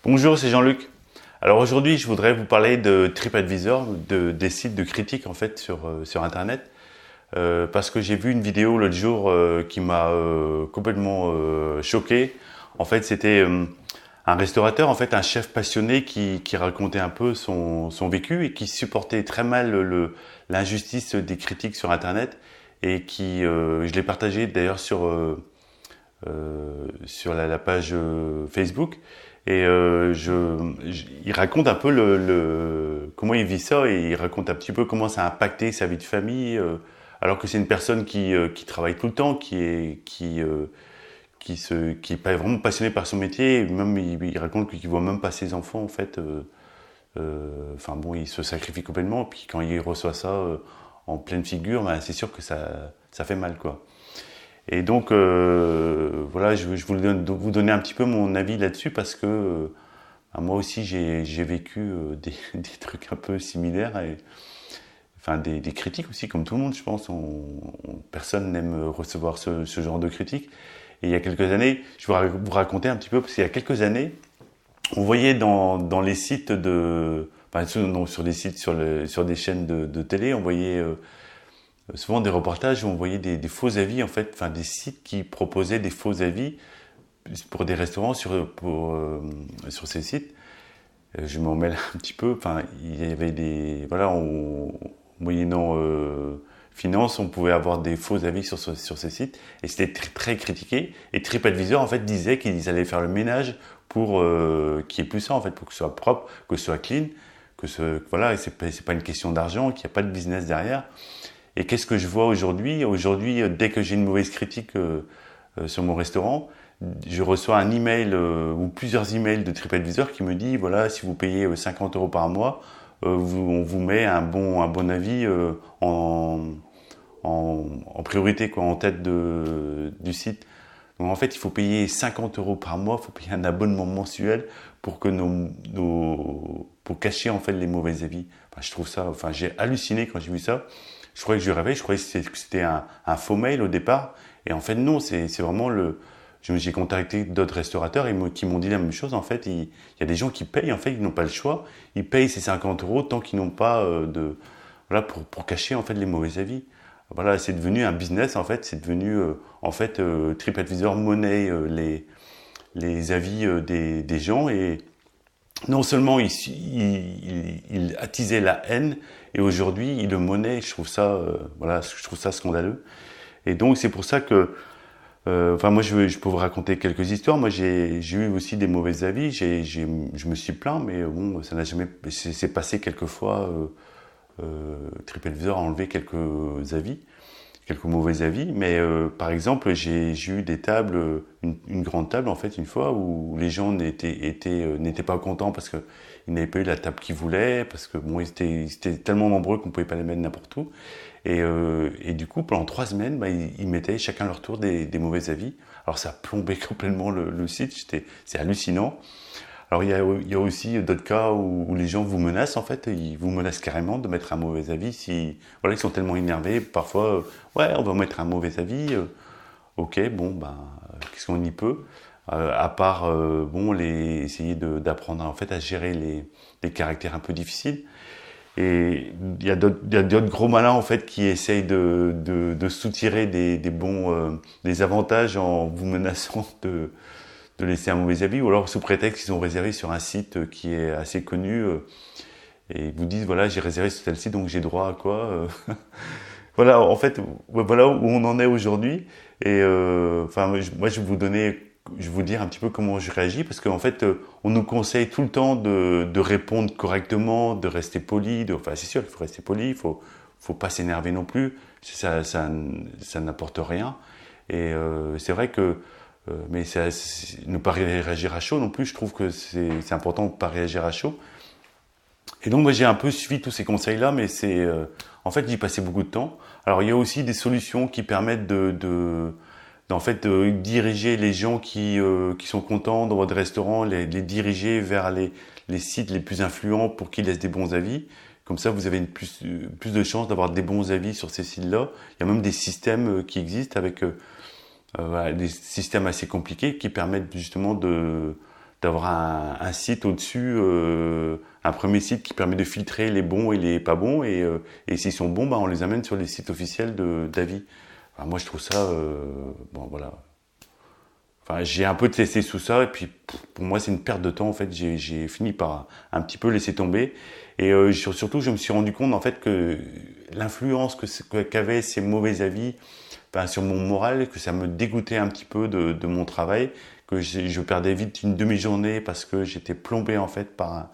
Bonjour, c'est Jean-Luc. Alors aujourd'hui, je voudrais vous parler de TripAdvisor, des sites de critique en fait sur Internet, parce que j'ai vu une vidéo l'autre jour qui m'a complètement choqué. En fait, c'était un restaurateur, en fait, un chef passionné qui racontait un peu son vécu et qui supportait très mal l'injustice des critiques sur Internet et je l'ai partagé d'ailleurs sur la page Facebook. Et il raconte un peu comment il vit ça et il raconte un petit peu comment ça a impacté sa vie de famille, alors que c'est une personne qui travaille tout le temps, qui est pas vraiment passionné par son métier. Et même il raconte qu'il voit même pas ses enfants en fait. Enfin bon, il se sacrifie complètement. Puis quand il reçoit ça en pleine figure, ben, c'est sûr que ça fait mal quoi. Et donc voilà, je voulais vous donner un petit peu mon avis là-dessus parce que moi aussi j'ai vécu des trucs un peu similaires et enfin des critiques aussi comme tout le monde je pense. Personne n'aime recevoir ce genre de critiques. Et il y a quelques années, je vais vous raconter un petit peu parce qu'il y a quelques années, on voyait dans les sites enfin, sur des sites sur des chaînes de télé, on voyait souvent des reportages où on voyait des faux avis en fait, enfin des sites qui proposaient des faux avis pour des restaurants sur ces sites. Je m'en mêle un petit peu. Enfin, il y avait voilà, moyennant finance, on pouvait avoir des faux avis sur ces sites et c'était très critiqué. Et TripAdvisor en fait disait qu'ils allaient faire le ménage pour qu'il n'y ait plus ça en fait, pour que ce soit propre, que ce soit clean, voilà, et c'est pas une question d'argent, qu'il n'y a pas de business derrière. Et qu'est-ce que je vois aujourd'hui? Aujourd'hui, dès que j'ai une mauvaise critique sur mon restaurant, je reçois un email ou plusieurs emails de TripAdvisor qui me dit voilà, si vous payez 50 € par mois, on vous met un bon avis en priorité, quoi, en tête du site. Donc en fait, il faut payer 50 € par mois, il faut payer un abonnement mensuel pour que pour cacher en fait les mauvais avis. Enfin, je trouve ça, enfin, j'ai halluciné quand j'ai vu ça. Je croyais que je rêvais, je croyais que c'était un faux mail au départ. Et en fait, non, c'est vraiment j'ai contacté d'autres restaurateurs qui m'ont dit la même chose. En fait, il y a des gens qui payent, en fait, ils n'ont pas le choix. Ils payent ces 50 € tant qu'ils n'ont pas voilà, pour cacher, en fait, les mauvais avis. Voilà, c'est devenu un business, en fait. C'est devenu, TripAdvisor monnaie les avis des gens et non seulement il attisait la haine, et aujourd'hui il le monnaie. Je trouve ça, voilà, je trouve ça scandaleux. Et donc c'est pour ça que, enfin moi je peux vous raconter quelques histoires. Moi j'ai eu aussi des mauvais avis. Je me suis plaint, mais bon, ça n'a jamais, c'est passé quelques fois. TripAdvisor a enlevé quelques avis, quelques mauvais avis, mais par exemple j'ai eu des tables, une grande table en fait une fois où les gens n'étaient pas contents parce que ils n'avaient pas eu la table qu'ils voulaient, parce que bon ils étaient tellement nombreux qu'on pouvait pas les mettre n'importe où, et du coup pendant 3 semaines bah, ils mettaient chacun leur tour des mauvais avis. Alors ça a plombé complètement le site, c'est hallucinant. Alors il y a aussi d'autres cas où les gens vous menacent en fait, ils vous menacent carrément de mettre un mauvais avis si voilà, ils sont tellement énervés parfois, ouais, on va mettre un mauvais avis, OK, bon ben qu'est-ce qu'on y peut, à part bon essayer d'apprendre en fait à gérer les caractères un peu difficiles. Et il y a d'autres gros malins en fait qui essayent de soutirer des avantages en vous menaçant de laisser un mauvais avis, ou alors sous prétexte qu'ils ont réservé sur un site qui est assez connu, et ils vous disent voilà, j'ai réservé sur tel site donc j'ai droit à quoi. Voilà, en fait, voilà où on en est aujourd'hui. Et enfin moi je vais vous dire un petit peu comment je réagis, parce qu'en fait on nous conseille tout le temps de répondre correctement, de rester poli, enfin c'est sûr il faut rester poli, faut pas s'énerver non plus, ça n'apporte rien. Et c'est vrai que mais ne pas réagir à chaud non plus, je trouve que c'est important de ne pas réagir à chaud. Et donc moi j'ai un peu suivi tous ces conseils-là, mais en fait j'y passais beaucoup de temps. Alors il y a aussi des solutions qui permettent en fait, de diriger les gens qui sont contents dans votre restaurant, les diriger vers les sites les plus influents pour qu'ils laissent des bons avis. Comme ça, vous avez plus de chances d'avoir des bons avis sur ces sites-là. Il y a même des systèmes qui existent avec voilà, des systèmes assez compliqués qui permettent justement d'avoir un site au-dessus, un premier site qui permet de filtrer les bons et les pas bons, et s'ils sont bons, bah, on les amène sur les sites officiels d'avis. Enfin, moi, je trouve ça, bon, voilà. Enfin, j'ai un peu testé tout ça, et puis pour moi, c'est une perte de temps. En fait, j'ai fini par un petit peu laisser tomber. Et surtout, je me suis rendu compte en fait que l'influence qu'avaient ces mauvais avis, enfin, sur mon moral, que ça me dégoûtait un petit peu de mon travail, que je perdais vite une demi-journée parce que j'étais plombé en fait par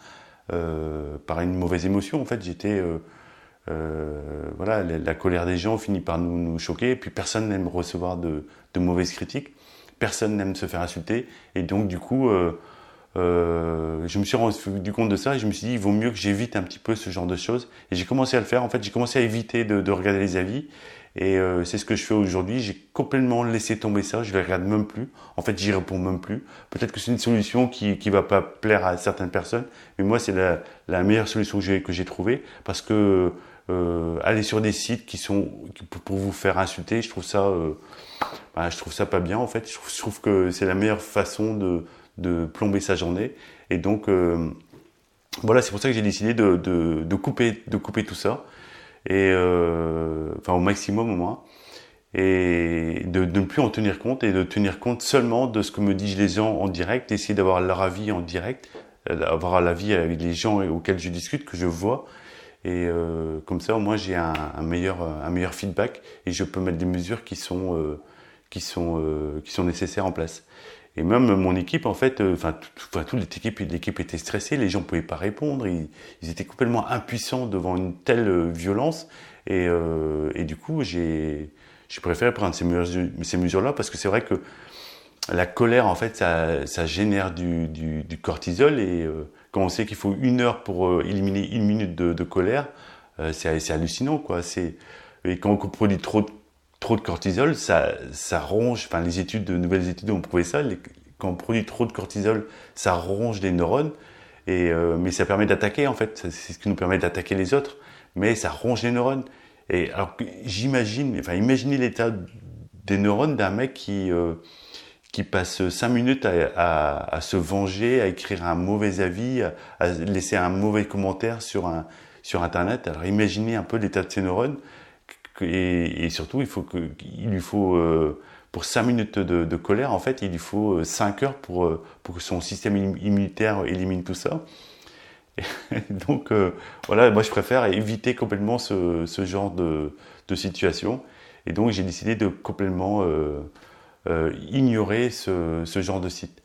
une mauvaise émotion. En fait, voilà, la colère des gens finit par nous choquer, et puis personne n'aime recevoir de mauvaises critiques. Personne n'aime se faire insulter, et donc du coup, je me suis rendu compte de ça, et je me suis dit, il vaut mieux que j'évite un petit peu ce genre de choses. Et j'ai commencé à le faire. En fait, j'ai commencé à éviter de regarder les avis, et c'est ce que je fais aujourd'hui. J'ai complètement laissé tomber ça. Je les regarde même plus. En fait, j'y réponds même plus. Peut-être que c'est une solution qui va pas plaire à certaines personnes, mais moi, c'est la meilleure solution que j'ai trouvée, parce que aller sur des sites pour vous faire insulter, je trouve ça pas bien en fait. Je trouve que c'est la meilleure façon de plomber sa journée. Et donc voilà, c'est pour ça que j'ai décidé de couper tout ça, et enfin au maximum au moins, et de ne plus en tenir compte, et de tenir compte seulement de ce que me disent les gens en direct, essayer d'avoir leur avis en direct, avoir l'avis avec les gens auxquels je discute, que je vois. Et comme ça, au moins, j'ai un meilleur feedback, et je peux mettre des mesures qui sont nécessaires en place. Et même mon équipe, en fait, toute l'équipe était stressée. Les gens pouvaient pas répondre. Ils étaient complètement impuissants devant une telle violence. Et du coup, j'ai préféré prendre ces mesures-là, parce que c'est vrai que la colère, en fait, ça génère du cortisol, et quand on sait qu'il faut 1 heure pour éliminer 1 minute de colère, c'est hallucinant, quoi. Et quand on produit trop de cortisol, ça ronge. Enfin, de nouvelles études ont prouvé ça. Quand on produit trop de cortisol, ça ronge les neurones, mais ça permet d'attaquer, en fait. C'est ce qui nous permet d'attaquer les autres, mais ça ronge les neurones. Et alors que imaginez l'état des neurones d'un mec qui passe 5 minutes à se venger, à écrire un mauvais avis, à laisser un mauvais commentaire sur Internet. Alors imaginez un peu l'état de ces neurones, et surtout il lui faut pour 5 minutes de colère, en fait, il lui faut 5 heures pour que son système immunitaire élimine tout ça. Et donc voilà, moi je préfère éviter complètement ce genre de situation, et donc j'ai décidé de complètement ignorer ce genre de site.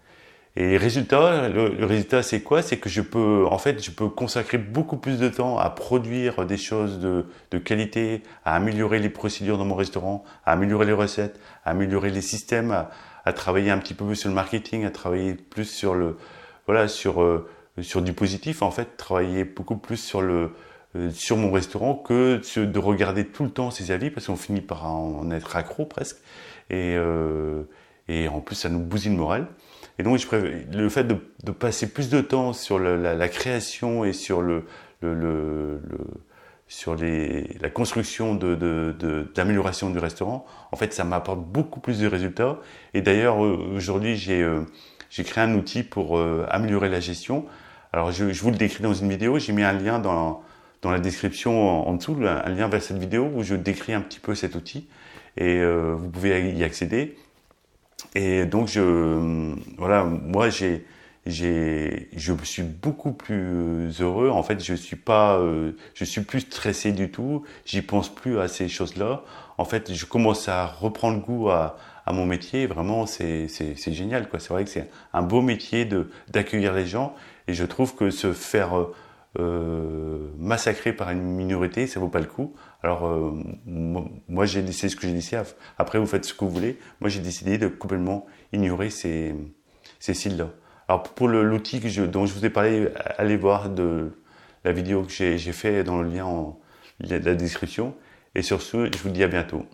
Et le résultat, c'est quoi? C'est que je peux consacrer beaucoup plus de temps à produire des choses de qualité, à améliorer les procédures dans mon restaurant, à améliorer les recettes, à améliorer les systèmes, à travailler un petit peu plus sur le marketing, à travailler plus sur du positif, en fait, travailler beaucoup plus sur mon restaurant, que de regarder tout le temps ces avis, parce qu'on finit par en être accro presque. Et en plus, ça nous bousille le moral. Et donc, le fait de passer plus de temps sur la création, et sur la construction d'amélioration du restaurant, en fait, ça m'apporte beaucoup plus de résultats. Et d'ailleurs, aujourd'hui, j'ai créé un outil pour améliorer la gestion. Alors, je vous le décris dans une vidéo. J'ai mis un lien dans la description en dessous, un lien vers cette vidéo où je décris un petit peu cet outil, et vous pouvez y accéder. Et donc voilà, moi je suis beaucoup plus heureux. En fait, je suis plus stressé du tout. J'y pense plus à ces choses-là. En fait, je commence à reprendre goût à mon métier. Vraiment, c'est génial, quoi. C'est vrai que c'est un beau métier d'accueillir les gens, et je trouve que se faire massacrer par une minorité, ça vaut pas le coup. Alors moi c'est ce que j'ai décidé. Après, vous faites ce que vous voulez. Moi, j'ai décidé de complètement ignorer ces sites-là. Alors pour l'outil dont je vous ai parlé, allez voir la vidéo que j'ai fait dans le lien la description. Et sur ce, je vous dis à bientôt.